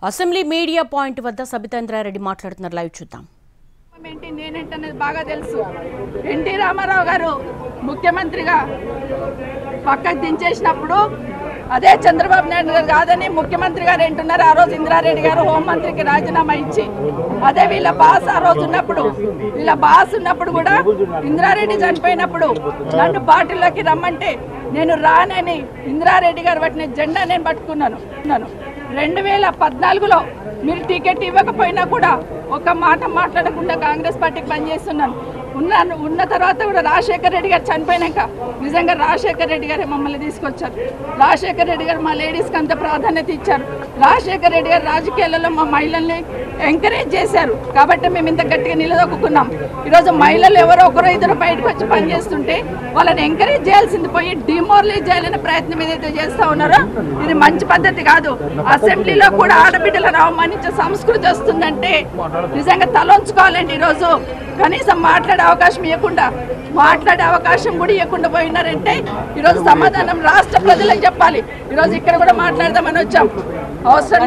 Assembly media point వద్ద సబితేంద్రారెడ్డి మాట్లాడుతున్నారు. Live చూద్దాం. నేనేంటనేది బాగా తెలుసు. ఎన్టీ రామారావు గారు ముఖ్యమంత్రిగా పక్కకు దించేసినప్పుడు అదే చంద్రబాబు నాయుడు గారు కాదని ముఖ్యమంత్రి గారు ఏంటున్నారు. ఆ రోజు ఇంద్రారెడ్డి గారు హోంమంత్రికి రాజీనామా ఇచ్చి అదే వీళ్ళ బాస్ ఆ రోజు ఉన్నప్పుడు కూడా ఇంద్రారెడ్డి చనిపోయినప్పుడు నన్ను పార్టీలోకి రమ్మంటే నేను రానని ఇంద్రారెడ్డి గారు పట్టిన జెండా నేను పట్టుకున్నాను. 2014లో మీరు టికెట్ ఇవ్వకపోయినా కూడా ఒక మాట మాట్లాడకుండా కాంగ్రెస్ పార్టీకి పనిచేస్తున్నాను. ఉన్న తర్వాత కూడా రాజశేఖర రెడ్డి గారు చనిపోయినాక నిజంగా రాజశేఖర రెడ్డి గారే మమ్మల్ని తీసుకొచ్చారు. రాజశేఖర రెడ్డి గారు మా లేడీస్కి అంత ప్రాధాన్యత ఇచ్చారు. రాజశేఖర రెడ్డి గారు రాజకీయాలలో మా మహిళల్ని ఎంకరేజ్ చేశారు కాబట్టి మేము ఇంత గట్టిగా నిలదొక్కున్నాం. ఈరోజు మహిళలు ఎవరో ఒకరో ఇద్దరు బయటకు వచ్చి పనిచేస్తుంటే వాళ్ళని ఎంకరేజ్ చేయాల్సింది పోయి డిమోరలైజ్ చేయాలనే ప్రయత్నం ఏదైతే చేస్తూ ఉన్నారో ఇది మంచి పద్ధతి కాదు. అసెంబ్లీలో కూడా ఆడబిడ్డలను అవమానించే సంస్కృతి వస్తుందంటే నిజంగా తలొంచుకోవాలండి. ఈరోజు కనీసం మాట్లాడే అవకాశం కూడా ఇవ్వకుండా పోయినారంటే ఈరోజు సమాధానం రాష్ట్ర ప్రజలకు చెప్పాలి. ఈరోజు ఇక్కడ కూడా మాట్లాడదామని వచ్చాం. అవసరం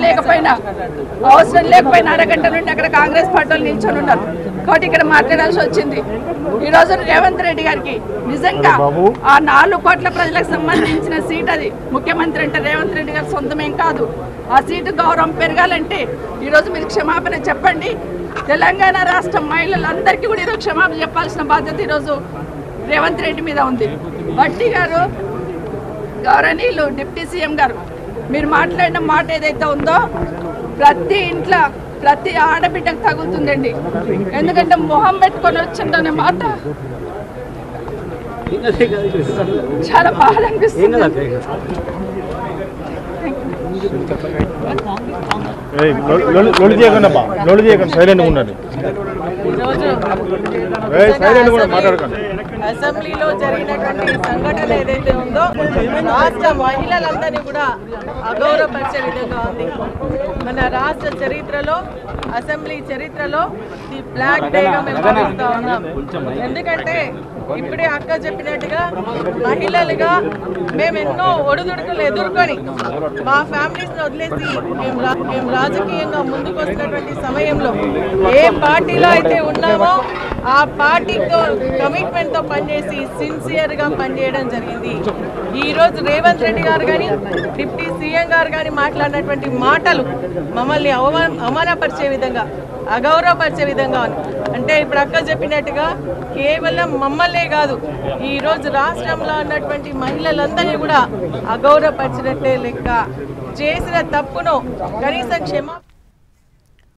లేకపోయినా అరగంట నుండి అక్కడ కాంగ్రెస్ పార్టీ వాళ్ళు నిల్చొని ఉన్నారు కాబట్టి ఇక్కడ మాట్లాడాల్సి వచ్చింది. ఈరోజు రేవంత్ రెడ్డి గారికి నిజంగా ఆ 4 కోట్ల ప్రజలకు సంబంధించిన సీట్ అది. ముఖ్యమంత్రి అంటే రేవంత్ రెడ్డి గారు సొంతమేం కాదు. ఆ సీటు గౌరవం పెరగాలంటే ఈరోజు మీరు క్షమాపణ చెప్పండి. తెలంగాణ రాష్ట్ర మహిళలందరికీ కూడా ఈరోజు క్షమాపణ చెప్పాల్సిన బాధ్యత ఈరోజు రేవంత్ రెడ్డి మీద ఉంది. భట్టి గారు, గౌరవనీయులు డిప్యూటీ సీఎం గారు, మీరు మాట్లాడిన మాట ఏదైతే ఉందో ప్రతి ఇంట్లో ప్రతి ఆడబిడ్డకు తగులుతుందండి. ఎందుకంటే మొహం పెట్టుకొని వచ్చిందనే మాట చాలా బాధ అనిపిస్తుంది. అసెంబ్లీలో జరిగినటువంటి సంఘటన ఏదైతే ఉందో రాష్ట్ర మహిళలందరినీ కూడా అగౌరవపరిచే విధంగా ఉంది. మన రాష్ట్ర చరిత్రలో, అసెంబ్లీ చరిత్రలో ది బ్లాక్ డేగా మేము భావిస్తూ ఉన్నాం. ఎందుకంటే ఇప్పుడే అక్క చెప్పినట్టుగా మహిళలుగా మేము ఎన్నో ఒడిదుడుకులు ఎదుర్కొని మా ఫ్యామిలీస్ని వదిలేసి మేము రాజకీయంగా ముందుకు వస్తున్నటువంటి సమయంలో ఏ పార్టీలో అయితే ఉన్నామో ఆ పార్టీతో కమిట్మెంట్తో పనిచేసి సిన్సియర్గా పనిచేయడం జరిగింది. ఈరోజు రేవంత్ రెడ్డి గారు కానీ డిప్యూటీ సీఎం గారు కానీ మాట్లాడినటువంటి మాటలు మమ్మల్ని అవమానపరిచే విధంగా, అగౌరవపరిచే విధంగా ఉంది. అంటే ఇప్పుడు అక్క చెప్పినట్టుగా కేవలం మమ్మల్నే కాదు ఈరోజు రాష్ట్రంలో ఉన్నటువంటి మహిళలందరినీ కూడా అగౌరవపరిచినట్టే లెక్క. చేసిన తప్పును కనీసం